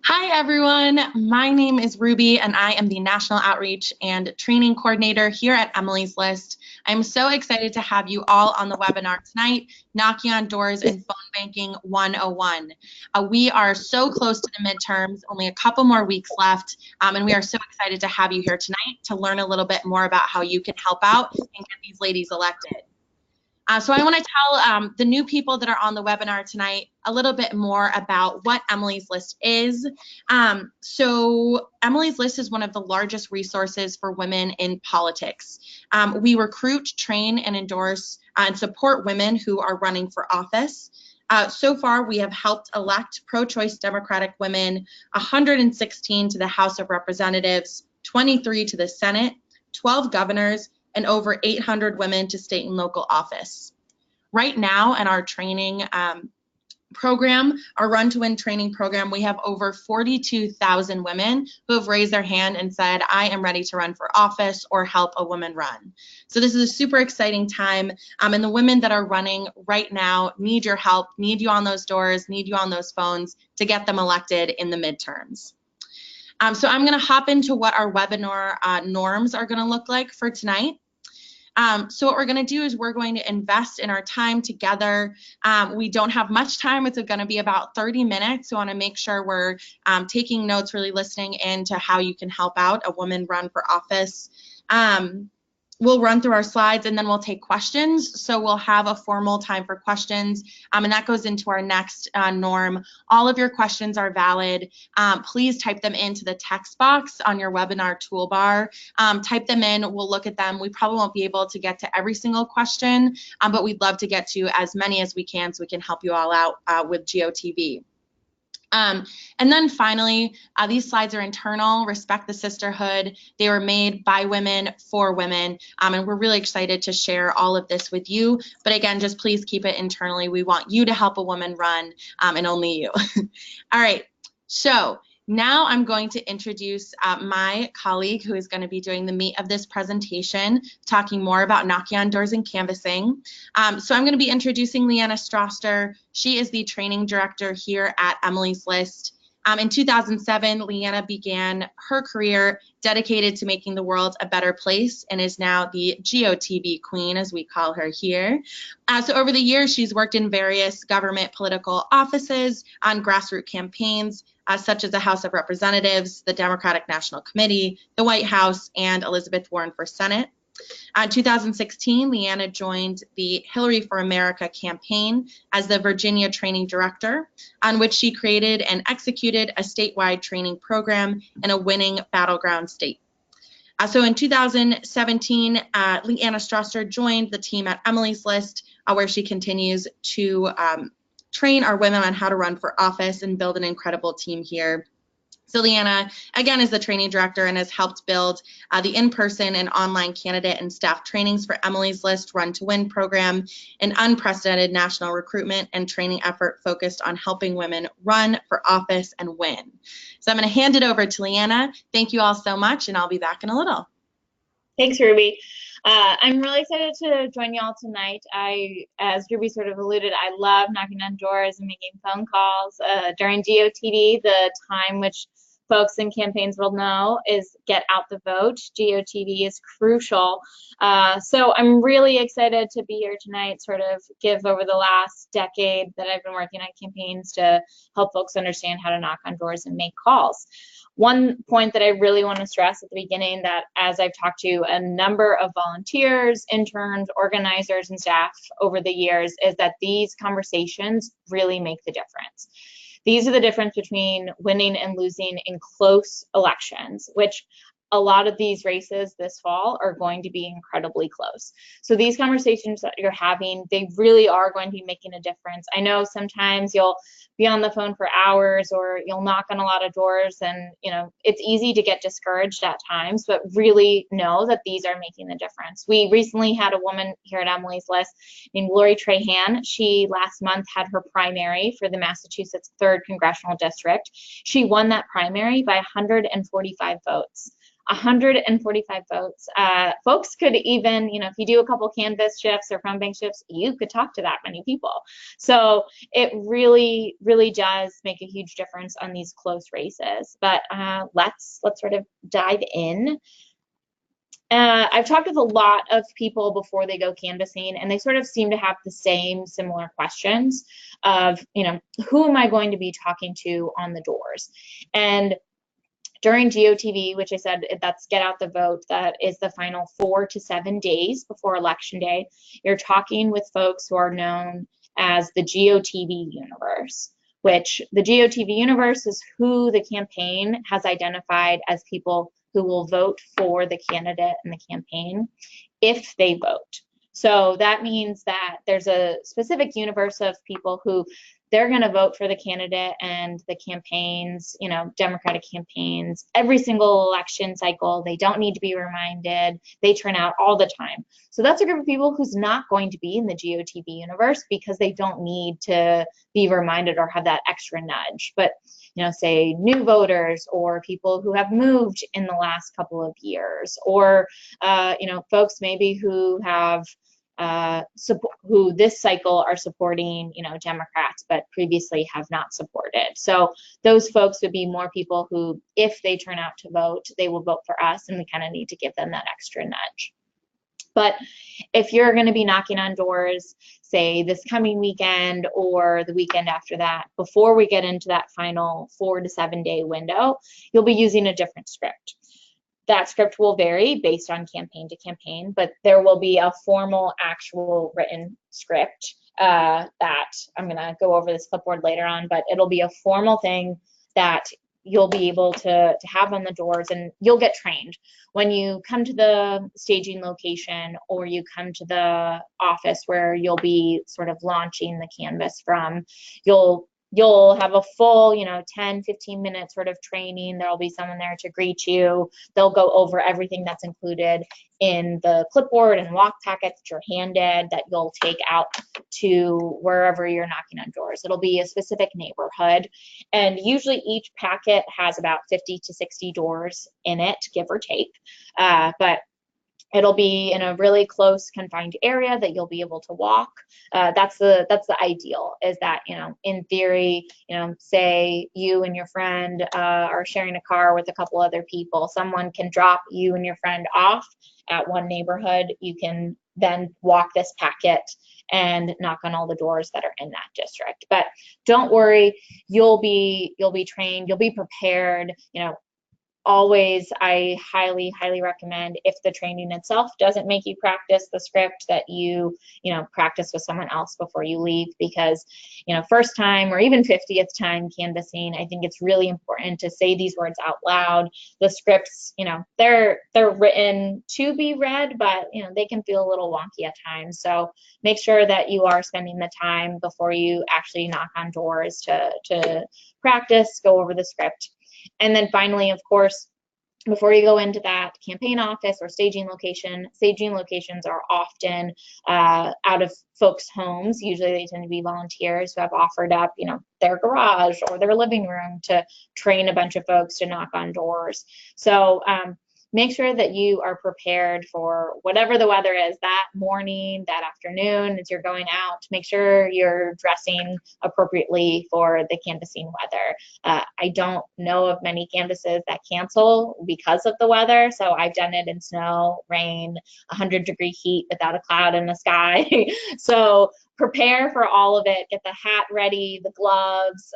Hi, everyone. My name is Ruby, and I am the National Outreach and Training Coordinator here at Emily's List. I'm so excited to have you all on the webinar tonight, Knocking on Doors and Phone Banking 101. We are so close to the midterms, only a couple more weeks left, and we are so excited to have you here tonight to learn a little bit more about how you can help out and get these ladies elected. So I want to tell the new people that are on the webinar tonight a little bit more about what Emily's List is. So Emily's List is one of the largest resources for women in politics. We recruit, train, and endorse and support women who are running for office. So far, we have helped elect pro-choice Democratic women 116 to the House of Representatives, 23 to the Senate, 12 governors, and over 800 women to state and local office. Right now in our training program, our Run to Win training program, we have over 42,000 women who have raised their hand and said, I am ready to run for office or help a woman run. So this is a super exciting time, and the women that are running right now need your help, need you on those doors, need you on those phones to get them elected in the midterms. So I'm going to hop into what our webinar norms are going to look like for tonight. So what we're going to do is we're going to invest in our time together. We don't have much time. It's going to be about 30 minutes. So I want to make sure we're taking notes, really listening into how you can help out a woman run for office. We'll run through our slides and then we'll take questions. So we'll have a formal time for questions, and that goes into our next norm. All of your questions are valid. Please type them into the text box on your webinar toolbar. Type them in, we'll look at them. We probably won't be able to get to every single question, but we'd love to get to as many as we can so we can help you all out with GOTV. And then finally, these slides are internal, respect the sisterhood. They were made by women for women, and we're really excited to share all of this with you. But again, just please keep it internally. We want you to help a woman run, and only you. All right, so now I'm going to introduce my colleague who is going to be doing the meat of this presentation, talking more about knocking on doors and canvassing. So I'm going to be introducing Leanna Strasser. She is the training director here at Emily's List. In 2007, Leanna began her career dedicated to making the world a better place and is now the GOTV queen, as we call her here. So over the years, she's worked in various government political offices on grassroots campaigns, such as the House of Representatives, the Democratic National Committee, the White House, and Elizabeth Warren for Senate. In 2016, Leanna joined the Hillary for America campaign as the Virginia training director, on which she created and executed a statewide training program in a winning battleground state. So in 2017, Leanna Strasser joined the team at Emily's List, where she continues to train our women on how to run for office and build an incredible team here. So Leanna, again, is the training director and has helped build the in-person and online candidate and staff trainings for Emily's List Run to Win program, an unprecedented national recruitment and training effort focused on helping women run for office and win. So I'm going to hand it over to Leanna. Thank you all so much, and I'll be back in a little. Thanks, Ruby. I'm really excited to join y'all tonight. As Ruby sort of alluded, I love knocking on doors and making phone calls. During GOTV, the time which folks in campaigns will know is get out the vote. GOTV is crucial. So I'm really excited to be here tonight, sort of give over the last decade that I've been working on campaigns to help folks understand how to knock on doors and make calls. One point that I really want to stress at the beginning, that as I've talked to a number of volunteers, interns, organizers, and staff over the years, is that these conversations really make the difference. These are the difference between winning and losing in close elections, which a lot of these races this fall are going to be incredibly close. So these conversations that you're having, they really are going to be making a difference. I know sometimes you'll be on the phone for hours or you'll knock on a lot of doors, and it's easy to get discouraged at times, but really know that these are making the difference. We recently had a woman here at Emily's List named Lori Trahan. She last month had her primary for the Massachusetts 3rd Congressional District. She won that primary by 145 votes. 145 votes. Folks could even, if you do a couple Canvas shifts or phone bank shifts, you could talk to that many people. So it really, really does make a huge difference on these close races. But let's sort of dive in. I've talked with a lot of people before they go canvassing, and they sort of seem to have the similar questions of, who am I going to be talking to on the doors? And during GOTV, which I said that's get out the vote, that is the final 4 to 7 days before Election Day, you're talking with folks who are known as the GOTV universe, which the GOTV universe is who the campaign has identified as people who will vote for the candidate and the campaign if they vote. So that means that there's a specific universe of people who they're going to vote for the candidate and the campaigns, Democratic campaigns, every single election cycle. They don't need to be reminded. They turn out all the time. So that's a group of people who's not going to be in the GOTV universe because they don't need to be reminded or have that extra nudge. But, say new voters or people who have moved in the last couple of years, or, folks maybe who have who this cycle are supporting, Democrats, but previously have not supported. So those folks would be more people who, if they turn out to vote, they will vote for us, and we kind of need to give them that extra nudge. But if you're going to be knocking on doors, say this coming weekend or the weekend after that, before we get into that final 4 to 7 day window, you'll be using a different script. That script will vary based on campaign to campaign, but there will be a formal, actual written script that I'm going to go over this clipboard later on, but it'll be a formal thing that you'll be able to have on the doors, and you'll get trained. When you come to the staging location or you come to the office where you'll be sort of launching the canvas from, you'll have a full, 10, 15 minute sort of training. There'll be someone there to greet you. They'll go over everything that's included in the clipboard and walk packet that you're handed that you'll take out to wherever you're knocking on doors. It'll be a specific neighborhood. And usually each packet has about 50 to 60 doors in it, give or take. But it'll be in a really close confined area that you'll be able to walk. That's the ideal, is that, in theory, say you and your friend are sharing a car with a couple other people. Someone can drop you and your friend off at one neighborhood. You can then walk this packet and knock on all the doors that are in that district. But don't worry, you'll be trained, you'll be prepared. Always, I highly, highly recommend, if the training itself doesn't make you practice the script, that you practice with someone else before you leave, because, first time or even 50th time canvassing, I think it's really important to say these words out loud. The scripts, they're written to be read, but, they can feel a little wonky at times. So make sure that you are spending the time before you actually knock on doors to practice, go over the script. And then finally, of course, before you go into that campaign office or staging locations are often out of folks' homes. Usually they tend to be volunteers who have offered up, their garage or their living room to train a bunch of folks to knock on doors. So make sure that you are prepared for whatever the weather is that morning, that afternoon, as you're going out. Make sure you're dressing appropriately for the canvassing weather. I don't know of many canvasses that cancel because of the weather, so I've done it in snow, rain, 100-degree heat without a cloud in the sky. So prepare for all of it. Get the hat ready, the gloves,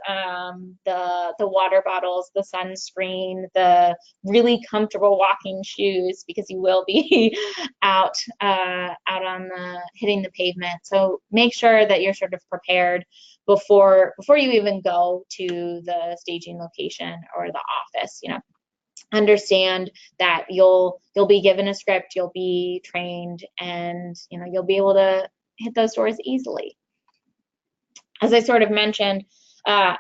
the water bottles, the sunscreen, the really comfortable walking shoes, because you will be out on hitting the pavement. So make sure that you're sort of prepared before you even go to the staging location or the office. Understand that you'll be given a script, you'll be trained, and you'll be able to hit those doors easily. As I sort of mentioned, the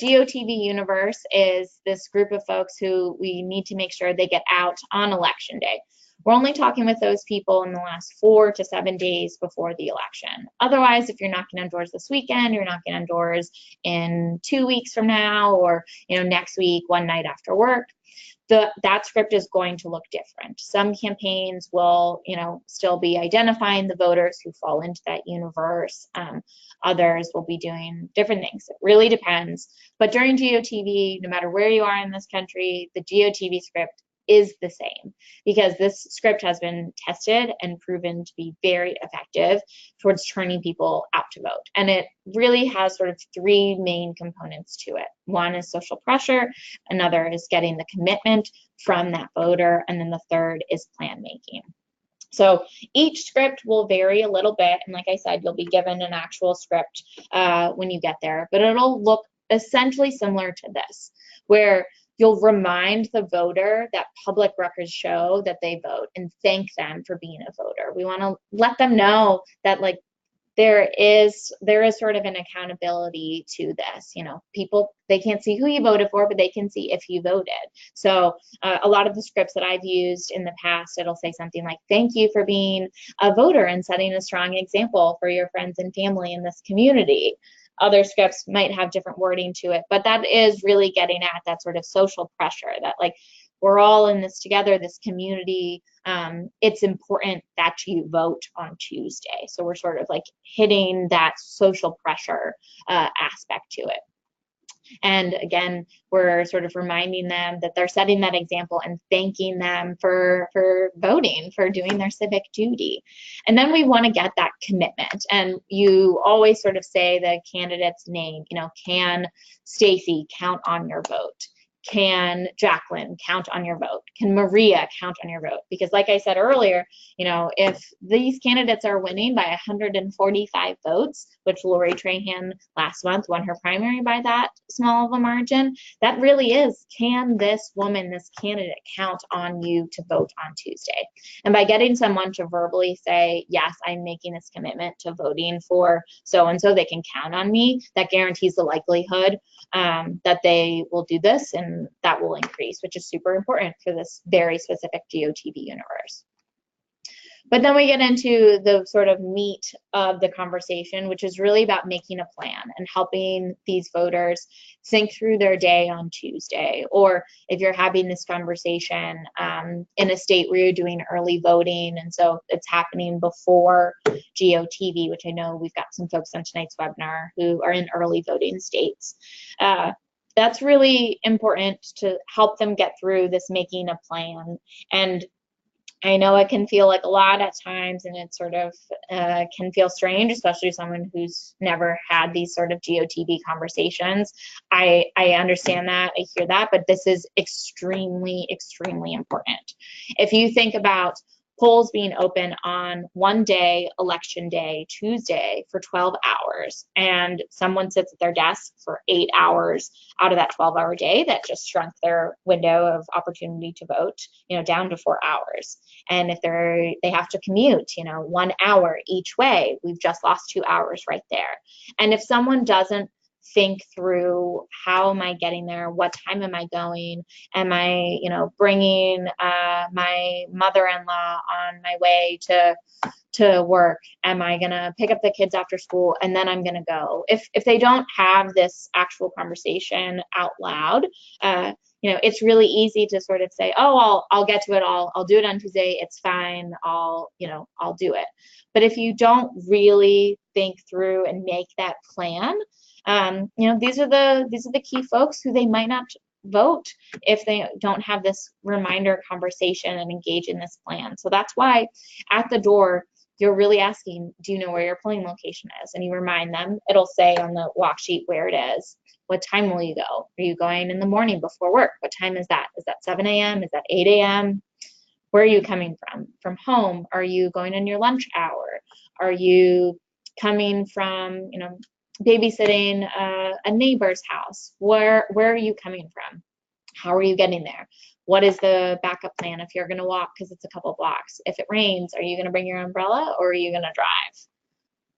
GOTV universe is this group of folks who we need to make sure they get out on Election Day. We're only talking with those people in the last 4 to 7 days before the election. Otherwise, if you're knocking on doors this weekend, you're knocking on doors in 2 weeks from now, or next week, one night after work. that script is going to look different. Some campaigns will, still be identifying the voters who fall into that universe. Others will be doing different things. It really depends. But during GOTV, no matter where you are in this country, the GOTV script is the same, because this script has been tested and proven to be very effective towards turning people out to vote. And it really has sort of three main components to it. One is social pressure, another is getting the commitment from that voter, and then the third is plan making. So each script will vary a little bit, and like I said, you'll be given an actual script when you get there, but it'll look essentially similar to this, where you'll remind the voter that public records show that they vote and thank them for being a voter. We want to let them know that, like, there is sort of an accountability to this. People, they can't see who you voted for, but they can see if you voted. So a lot of the scripts that I've used in the past, it'll say something like, thank you for being a voter and setting a strong example for your friends and family in this community. Other scripts might have different wording to it, but that is really getting at that sort of social pressure that, like, we're all in this together, this community. It's important that you vote on Tuesday. So we're sort of like hitting that social pressure aspect to it. And again, we're sort of reminding them that they're setting that example and thanking them for voting, for doing their civic duty. And then we want to get that commitment. And you always sort of say the candidate's name, can Stacy count on your vote? Can Jacqueline count on your vote? Can Maria count on your vote? Because like I said earlier, if these candidates are winning by 145 votes, which Lori Trahan last month won her primary by that small of a margin, that really is, can this woman, this candidate, count on you to vote on Tuesday? And by getting someone to verbally say, yes, I'm making this commitment to voting for so-and-so, they can count on me, that guarantees the likelihood that they will do this, and that will increase, which is super important for this very specific GOTV universe. But then we get into the sort of meat of the conversation, which is really about making a plan and helping these voters think through their day on Tuesday. Or if you're having this conversation in a state where you're doing early voting, and so it's happening before GOTV, which I know we've got some folks on tonight's webinar who are in early voting states. That's really important to help them get through this making a plan. And I know it can feel like a lot at times, and it sort of can feel strange, especially someone who's never had these sort of GOTV conversations. I understand that, I hear that, but this is extremely, extremely important. If you think about polls being open on one day, election day, Tuesday, for 12 hours, and someone sits at their desk for 8 hours out of that 12-hour day, that just shrunk their window of opportunity to vote, down to 4 hours. And if they have to commute, 1 hour each way, we've just lost 2 hours right there. And if someone doesn't think through, how am I getting there? What time am I going? Am I, bringing my mother-in-law on my way to work? Am I gonna pick up the kids after school and then I'm gonna go? If they don't have this actual conversation out loud, it's really easy to sort of say, oh, I'll get to it. I'll do it on Tuesday. It's fine. I'll do it. But if you don't really think through and make that plan, these are the key folks who they might not vote if they don't have this reminder conversation and engage in this plan. So that's why at the door, you're really asking, do you know where your polling location is? And you remind them. It'll say on the walk sheet where it is. What time will you go? Are you going in the morning before work? What time is that? Is that 7 a.m.? Is that 8 a.m.? Where are you coming from? From home? Are you going in your lunch hour? Are you coming from, babysitting a neighbor's house? Where are you coming from? How are you getting there? What is the backup plan if you're going to walk because it's a couple blocks? If it rains, are you going to bring your umbrella or are you going to drive?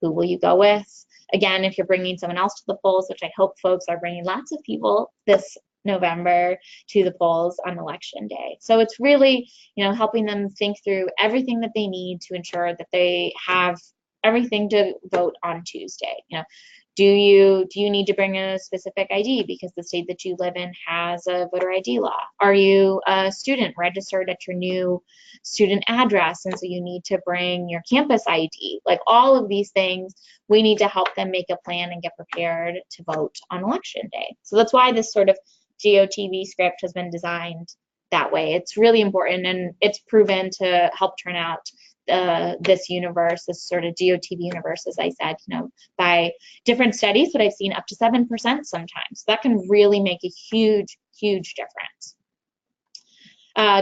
Who will you go with? Again, if you're bringing someone else to the polls, which I hope folks are bringing lots of people this November to the polls on election day. So it's really, helping them think through everything that they need to ensure that they have everything to vote on Tuesday. Do you need to bring a specific ID because the state that you live in has a voter ID law? Are you a student registered at your new student address, and so you need to bring your campus ID? Like all of these things, we need to help them make a plan and get prepared to vote on election day. So that's why this sort of GOTV script has been designed that way. It's really important, and it's proven to help turn out this universe, this sort of GOTV universe, as I said, by different studies, but I've seen up to 7% sometimes. So that can really make a huge, huge difference.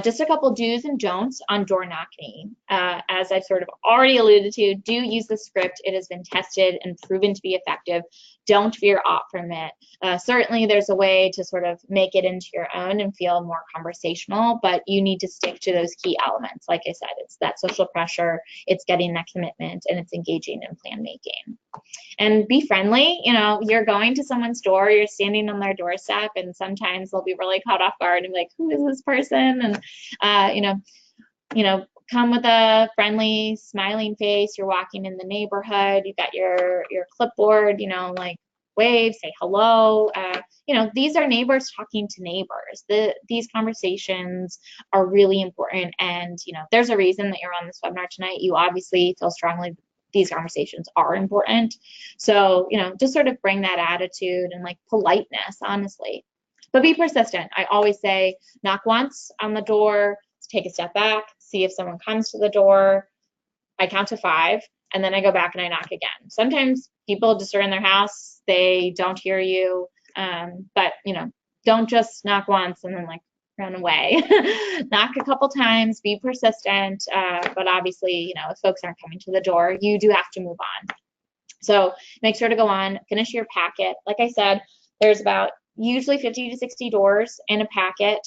Just a couple do's and don'ts on door knocking. As I've sort of already alluded to, do use the script. It has been tested and proven to be effective. Don't veer off from it. Certainly there's a way to sort of make it into your own and feel more conversational, but you need to stick to those key elements. Like I said, it's that social pressure, it's getting that commitment, and it's engaging in plan making. And be friendly. You're going to someone's door, you're standing on their doorstep, and sometimes they'll be really caught off guard and be like, who is this person? And come with a friendly, smiling face. You're walking in the neighborhood, you've got your clipboard, like wave, say hello. These are neighbors talking to neighbors. These conversations are really important, and there's a reason that you're on this webinar tonight. You obviously feel strongly these conversations are important. So, just sort of bring that attitude and like politeness, honestly. But be persistent. I always say, knock once on the door, take a step back, see if someone comes to the door. I count to 5, and then I go back and I knock again. Sometimes people just are in their house, they don't hear you, but don't just knock once and then like run away. Knock a couple times, be persistent, but obviously, if folks aren't coming to the door, you do have to move on. So make sure to go on, finish your packet. Like I said, there's about usually 50 to 60 doors in a packet.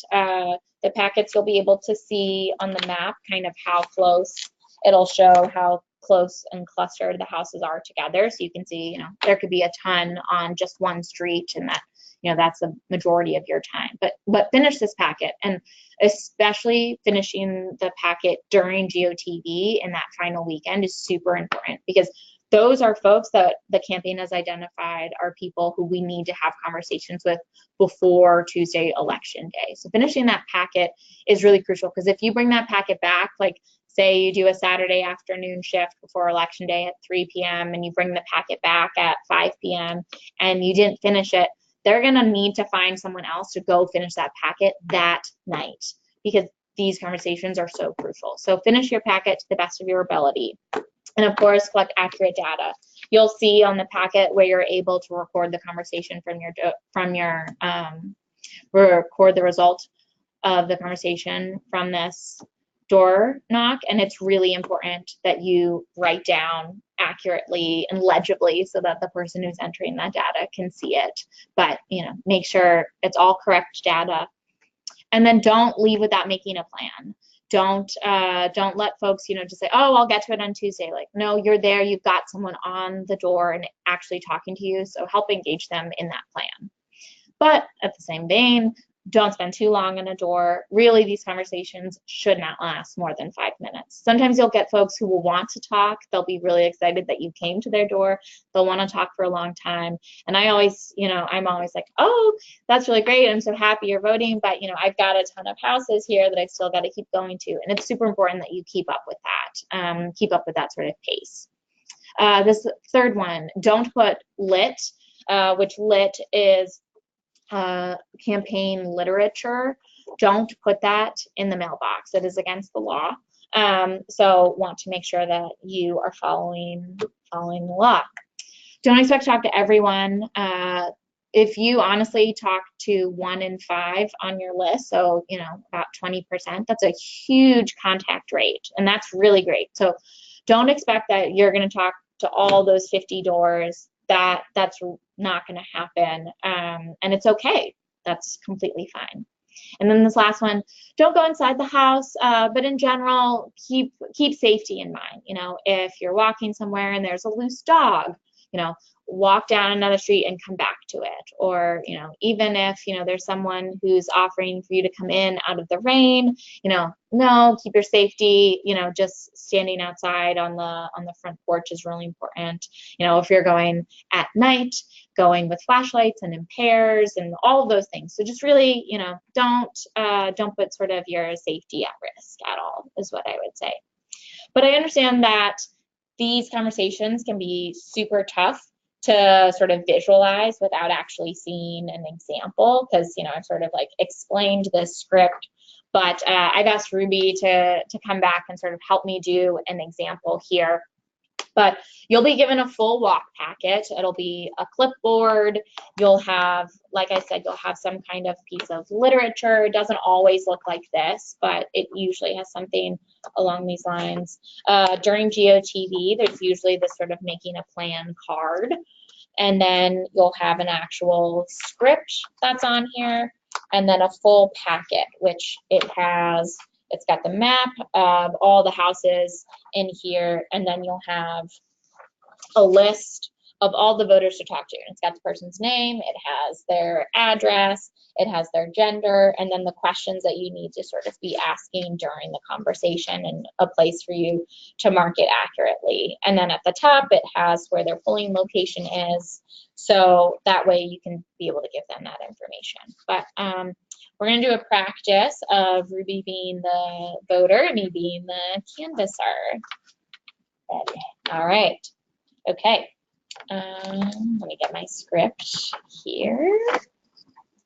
The packets you'll be able to see on the map kind of how close, it'll show how close and clustered the houses are together. So you can see, there could be a ton on just one street, and that, that's the majority of your time. But finish this packet, and especially finishing the packet during GOTV in that final weekend is super important, because those are folks that the campaign has identified are people who we need to have conversations with before Tuesday election day. So finishing that packet is really crucial, because if you bring that packet back, like say you do a Saturday afternoon shift before election day at 3 p.m. and you bring the packet back at 5 p.m. and you didn't finish it, they're gonna need to find someone else to go finish that packet that night, because these conversations are so crucial. So finish your packet to the best of your ability. And of course, collect accurate data. You'll see on the packet where you're able to record the conversation record the result of the conversation from this door knock. And it's really important that you write down accurately and legibly so that the person who's entering that data can see it. But make sure it's all correct data. And then don't leave without making a plan. Don't let folks, just say, oh, I'll get to it on Tuesday. Like, no, you're there, you've got someone on the door and actually talking to you, so help engage them in that plan. But at the same vein, don't spend too long on a door. Really, these conversations should not last more than 5 minutes. Sometimes you'll get folks who will want to talk. They'll be really excited that you came to their door. They'll want to talk for a long time. And I always, I'm always like, oh, that's really great. I'm so happy you're voting. But, I've got a ton of houses here that I still got to keep going to. And it's super important that you keep up with that sort of pace. This third one, don't put lit, which lit is campaign literature. Don't put that in the mailbox. It is against the law. So want to make sure that you are following the law. Don't expect to talk to everyone. If you honestly talk to 1 in 5 on your list, so about 20%, that's a huge contact rate, and that's really great. So don't expect that you're going to talk to all those 50 doors. That's not going to happen, and it's okay. That's completely fine. And then this last one, don't go inside the house, but in general, keep safety in mind. If you're walking somewhere and there's a loose dog, walk down another street and come back to it. Or, you know, even if, you know, there's someone who's offering for you to come in out of the rain, you know, no, keep your safety, you know, just standing outside on the front porch is really important. You know, if you're going at night, going with flashlights and in pairs and all of those things. So just really, you know, don't put sort of your safety at risk at all, is what I would say. But I understand that these conversations can be super tough to sort of visualize without actually seeing an example, because, you know, I've sort of like explained this script, but I've asked Ruby to come back and sort of help me do an example here. But you'll be given a full walk packet. It'll be a clipboard. You'll have, like I said, you'll have some kind of piece of literature. It doesn't always look like this, but it usually has something along these lines. During GOTV, there's usually this sort of making a plan card. And then you'll have an actual script that's on here, and then a full packet, which it's got the map of all the houses in here, and then you'll have a list of all the voters to talk to. And it's got the person's name, it has their address, it has their gender, and then the questions that you need to sort of be asking during the conversation, and a place for you to mark it accurately. And then at the top, it has where their polling location is, so that way you can be able to give them that information. But we're going to do a practice of Ruby being the voter and me being the canvasser. All right. Okay. Let me get my script here.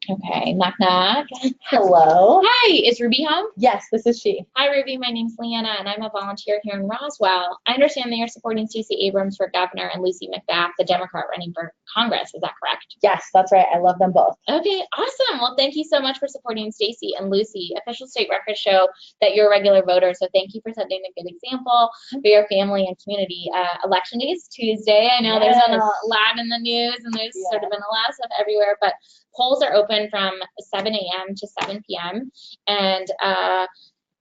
Okay, knock, knock. Hello. Hi, is Ruby home? Yes, this is she. Hi, Ruby. My name's Leanna, and I'm a volunteer here in Roswell. I understand that you're supporting Stacey Abrams for governor and Lucy McBath, the Democrat running for Congress. Is that correct? Yes, that's right. I love them both. Okay, awesome. Well, thank you so much for supporting Stacey and Lucy. Official state records show that you're a regular voter, so thank you for setting a good example for your family and community. Election day is Tuesday. I know there's been a lot in the news, and there's sort of been a lot of stuff everywhere, but polls are open from 7 a.m. to 7 p.m. And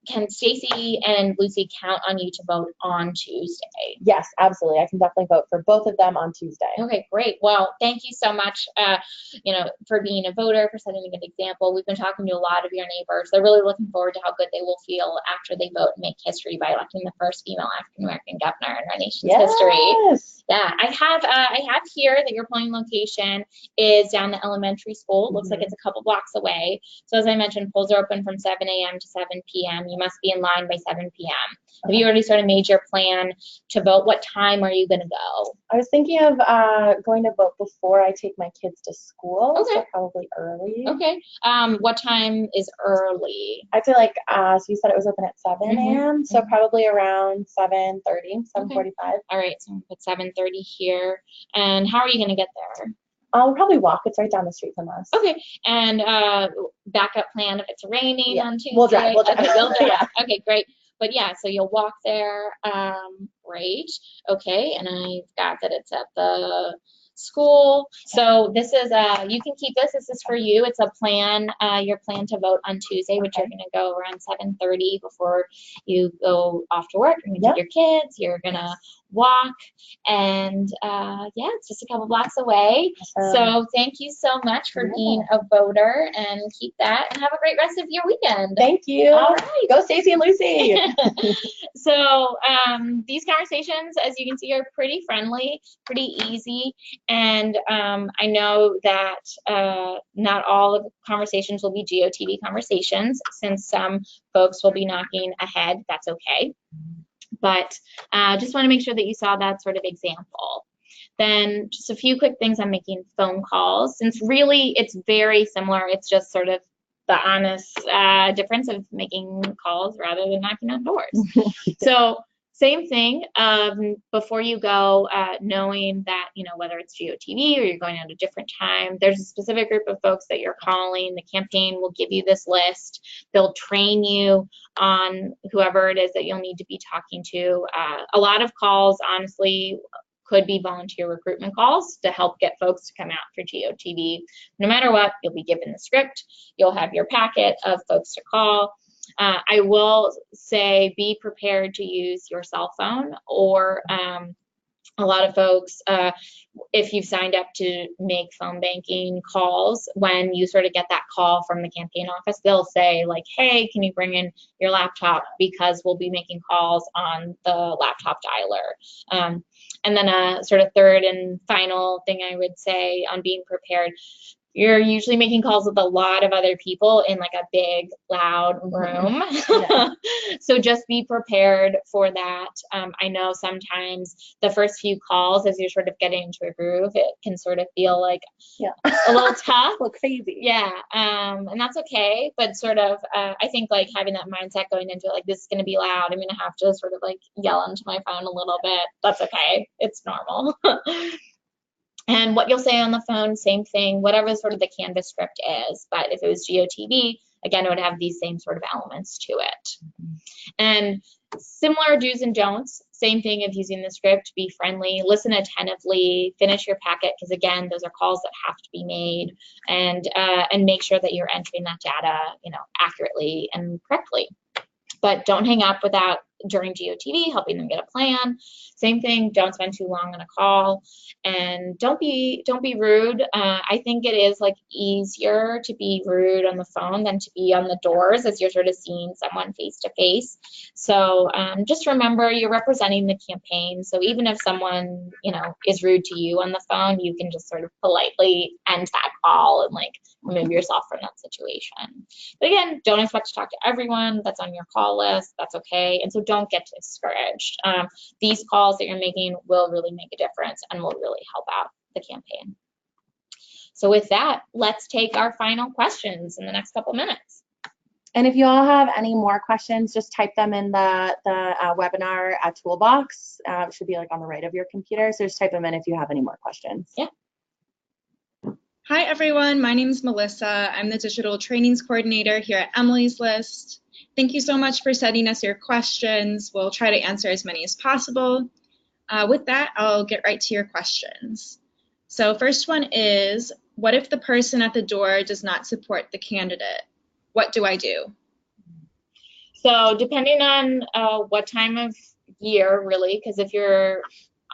can Stacey and Lucy count on you to vote on Tuesday? Yes, absolutely. I can definitely vote for both of them on Tuesday. Okay, great. Well, thank you so much, you know, for being a voter, for setting a good example. We've been talking to a lot of your neighbors. They're really looking forward to how good they will feel after they vote and make history by electing the first female African-American governor in our nation's history. Yeah, I have here that your polling location is down the elementary school. It looks like it's a couple blocks away. So as I mentioned, polls are open from 7 a.m. to 7 p.m. You must be in line by 7 p.m. Have you already sort of made your plan to vote? What time are you going to go? I was thinking of going to vote before I take my kids to school, Okay. So probably early. Okay. What time is early? I'd say like, so you said it was open at 7 a.m., so probably around 7:30, 7:45. All right, so I'm going to put 7:30 here. And how are you going to get there? I'll probably walk. It's right down the street from us. Okay, and backup plan if it's raining on Tuesday? We'll drive. Okay, you'll drive. Yeah. Okay, great. But yeah, so you'll walk there. Great. Okay, and I've got that it's at the school. So this is you can keep this. This is for you. It's a plan. Your plan to vote on Tuesday, which you're going to go around 7:30 before you go off to work. You're going to take your kids. You're going to walk, and yeah, it's just a couple blocks away. So thank you so much for being a voter, and keep that, and have a great rest of your weekend. Thank you. All right. Go Stacey and Lucy. So these conversations, as you can see, are pretty friendly, pretty easy, and I know that not all of the conversations will be GOTV conversations, since some folks will be knocking ahead. That's okay. But just want to make sure that you saw that sort of example. Then just a few quick things on making phone calls, since really it's very similar. It's just sort of the honest difference of making calls rather than knocking on doors. So same thing, before you go, knowing that, you know, whether it's GOTV or you're going at a different time, there's a specific group of folks that you're calling. The campaign will give you this list. They'll train you on whoever it is that you'll need to be talking to. A lot of calls, honestly, could be volunteer recruitment calls to help get folks to come out for GOTV. No matter what, you'll be given the script. You'll have your packet of folks to call. I will say be prepared to use your cell phone or a lot of folks, if you've signed up to make phone banking calls, when you sort of get that call from the campaign office, they'll say like, hey, can you bring in your laptop because we'll be making calls on the laptop dialer. And then a sort of third and final thing I would say on being prepared, you're usually making calls with a lot of other people in like a big, loud room. Yeah. So just be prepared for that. I know sometimes the first few calls, as you're sort of getting into a groove, it can sort of feel like a little tough. A little crazy. Yeah. And that's okay. But sort of, I think like having that mindset going into it, like this is going to be loud. I'm going to have to sort of like yell into my phone a little bit. That's okay. It's normal. And what you'll say on the phone, same thing, whatever sort of the Canvas script is. But if it was GOTV, again, it would have these same sort of elements to it. And similar do's and don'ts, same thing of using the script, be friendly, listen attentively, finish your packet, because again, those are calls that have to be made, and make sure that you're entering that data, accurately and correctly. But don't hang up without, during GOTV, helping them get a plan. Same thing, don't spend too long on a call, and don't be rude. I think it is like easier to be rude on the phone than to be on the doors as you're sort of seeing someone face to face. So just remember you're representing the campaign. So even if someone, is rude to you on the phone, you can just sort of politely end that call and like remove yourself from that situation. But again, don't expect to talk to everyone that's on your call list. That's okay. And so don't get discouraged. These calls that you're making will really make a difference and will really help out the campaign. So with that, let's take our final questions in the next couple minutes. And if you all have any more questions, just type them in the webinar toolbox. It should be like on the right of your computer. So just type them in if you have any more questions. Yeah. Hi, everyone. My name is Melissa. I'm the Digital Trainings Coordinator here at Emily's List. Thank you so much for sending us your questions. We'll try to answer as many as possible. With that, I'll get right to your questions. So first one is, what if the person at the door does not support the candidate? What do I do? So depending on what time of year, really, because if you're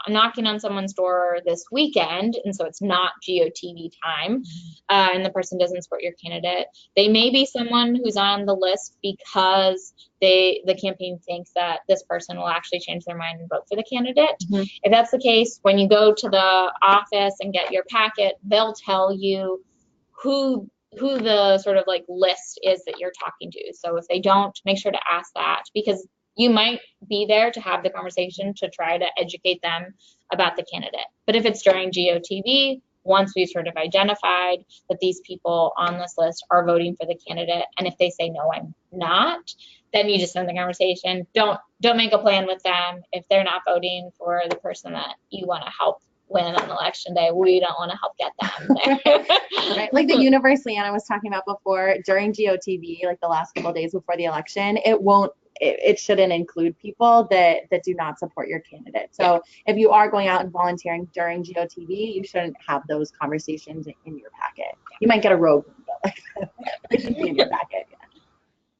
knocking on someone's door this weekend, and so it's not GOTV time, and the person doesn't support your candidate, they may be someone who's on the list because the campaign thinks that this person will actually change their mind and vote for the candidate. If that's the case, when you go to the office and get your packet, they'll tell you who the sort of like list is that you're talking to. So if they don't, make sure to ask that, because you might be there to have the conversation to try to educate them about the candidate. But if it's during GOTV, once we've sort of identified that these people on this list are voting for the candidate, and if they say, no, I'm not, then you just end the conversation. Don't make a plan with them. If they're not voting for the person that you want to help win on election day, we don't want to help get them there. Right. Like the universe Leanna was talking about before, during GOTV, like the last couple of days before the election, it shouldn't include people that do not support your candidate. So if you are going out and volunteering during GOTV, you shouldn't have those conversations in your packet. You might get a rogue one, but like it should be in your packet. Yeah.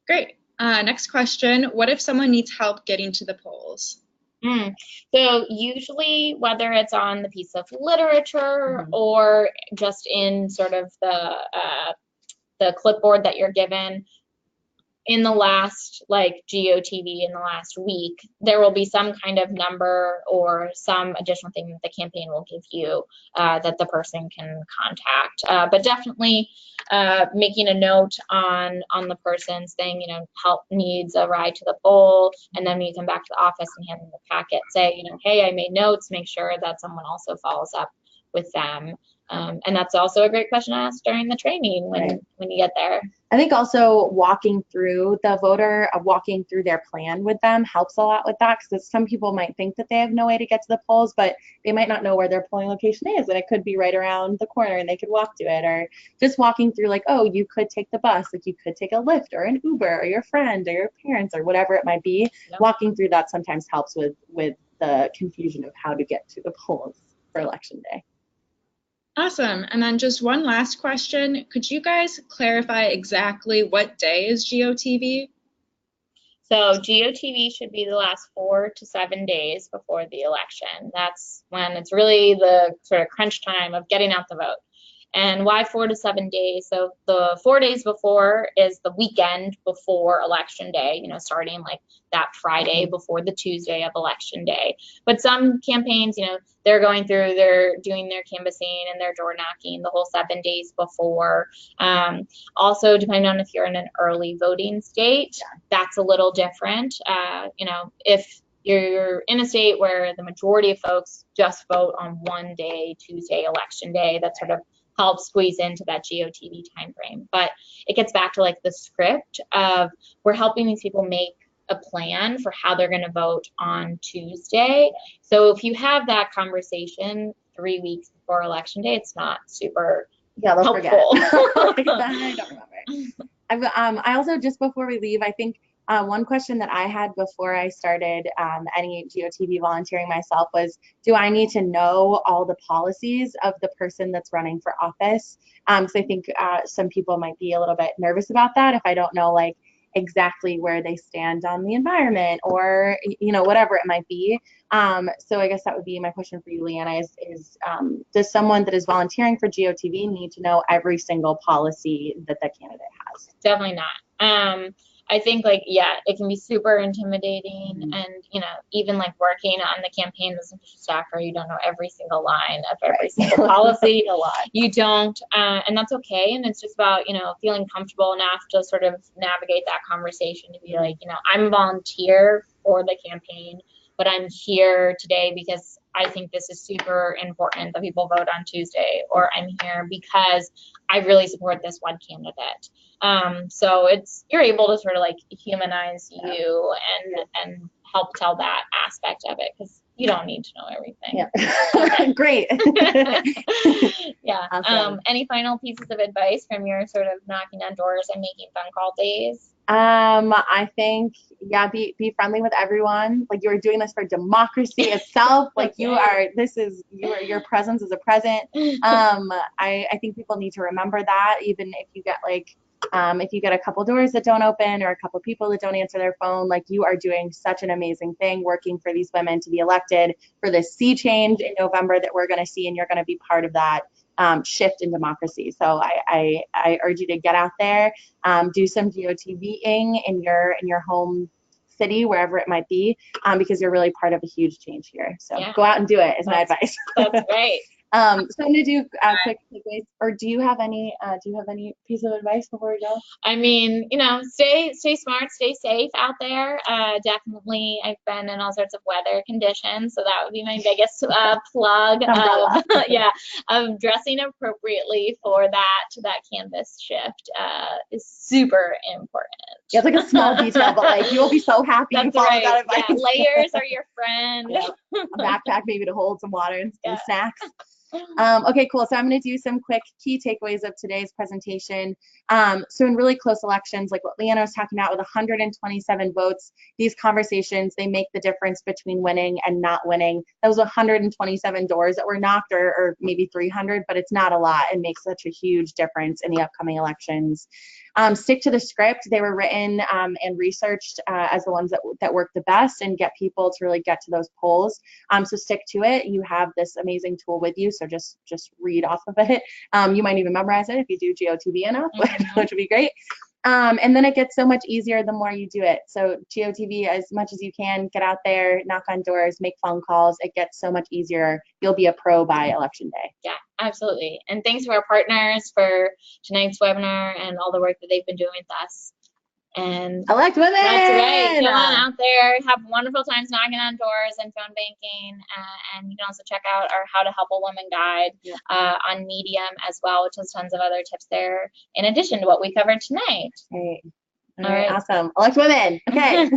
Great. Next question. What if someone needs help getting to the polls? So usually, whether it's on the piece of literature or just in sort of the clipboard that you're given, in the last GOTV in the last week, there will be some kind of number or some additional thing that the campaign will give you that the person can contact. But definitely making a note on the person saying, help needs a ride to the poll, and then when you come back to the office and hand them the packet, say, hey, I made notes, make sure that someone also follows up with them. And that's also a great question to ask during the training when you get there. I think also walking through walking through their plan with them helps a lot with that, because some people might think that they have no way to get to the polls, but they might not know where their polling location is, and it could be right around the corner and they could walk to it. Or just walking through you could take the bus, you could take a Lyft or an Uber or your friend or your parents or whatever it might be. Yep. Walking through that sometimes helps with the confusion of how to get to the polls for election day. Awesome. And then just one last question. Could you guys clarify exactly what day is GOTV? So GOTV should be the last 4 to 7 days before the election. That's when it's really the sort of crunch time of getting out the vote. And why 4 to 7 days? So the 4 days before is the weekend before election day, starting like that Friday before the Tuesday of election day. But some campaigns, they're doing their canvassing and their door knocking the whole 7 days before. Also, depending on if you're in an early voting state, that's a little different. If you're in a state where the majority of folks just vote on one day, Tuesday, election day, that sort of helps squeeze into that GOTV timeframe. But it gets back to like the script of we're helping these people make a plan for how they're going to vote on Tuesday. So if you have that conversation 3 weeks before election day, it's not super helpful. Forget. I don't remember. I also, just before we leave, I think one question that I had before I started any GOTV volunteering myself was, do I need to know all the policies of the person that's running for office? So I think some people might be a little bit nervous about that if I don't know like exactly where they stand on the environment or whatever it might be. So I guess that would be my question for you, Leanna, is does someone that is volunteering for GOTV need to know every single policy that the candidate has? Definitely not. I think it can be super intimidating, and even like working on the campaign as a staffer, you don't know every single line of every single policy. A lot. You don't, and that's okay. And it's just about feeling comfortable enough to sort of navigate that conversation to be like, I'm a volunteer for the campaign, but I'm here today because I think this is super important that people vote on Tuesday, or I'm here because I really support this one candidate. So you're able to sort of like humanize you and help tell that aspect of it, because you don't need to know everything. Yeah. Great. Yeah. Awesome. Any final pieces of advice from your sort of knocking on doors and making phone call days? I think, be friendly with everyone. Like, you are doing this for democracy itself. Like, your presence is a present. I think people need to remember that, even if you get if you get a couple doors that don't open or a couple people that don't answer their phone, like, you are doing such an amazing thing working for these women to be elected for this sea change in November that we're going to see, and you're going to be part of that shift in democracy. So I urge you to get out there, do some GOTVing in your home city, wherever it might be, because you're really part of a huge change here. So go out and do it is my advice. That's great. So I'm going to do quick takeaways. Or do you have any piece of advice before we go? I mean, stay smart, stay safe out there. Definitely, I've been in all sorts of weather conditions, so that would be my biggest plug of dressing appropriately for that canvas shift is super important. Yeah, it's like a small detail, but like, you'll be so happy you followed that advice. Yeah, layers are your friend. A backpack maybe to hold some water and some snacks. Okay, cool. So I'm going to do some quick key takeaways of today's presentation. So in really close elections, like what Leanna was talking about, with 127 votes, these conversations, they make the difference between winning and not winning. That was 127 doors that were knocked, or maybe 300, but it's not a lot. It makes such a huge difference in the upcoming elections. Stick to the script. They were written and researched as the ones that work the best and get people to really get to those polls. So stick to it. You have this amazing tool with you, so just read off of it. You might even memorize it if you do GOTV enough, which would be great. And then it gets so much easier the more you do it. So GOTV, as much as you can, get out there, knock on doors, make phone calls. It gets so much easier. You'll be a pro by election day. Yeah, absolutely. And thanks to our partners for tonight's webinar and all the work that they've been doing with us. And elect women. That's right. Go on out there, have wonderful times knocking on doors and phone banking. And you can also check out our How to Help a Woman guide on Medium as well, which has tons of other tips there in addition to what we covered tonight. Great. All right. Awesome. Elect women. Okay.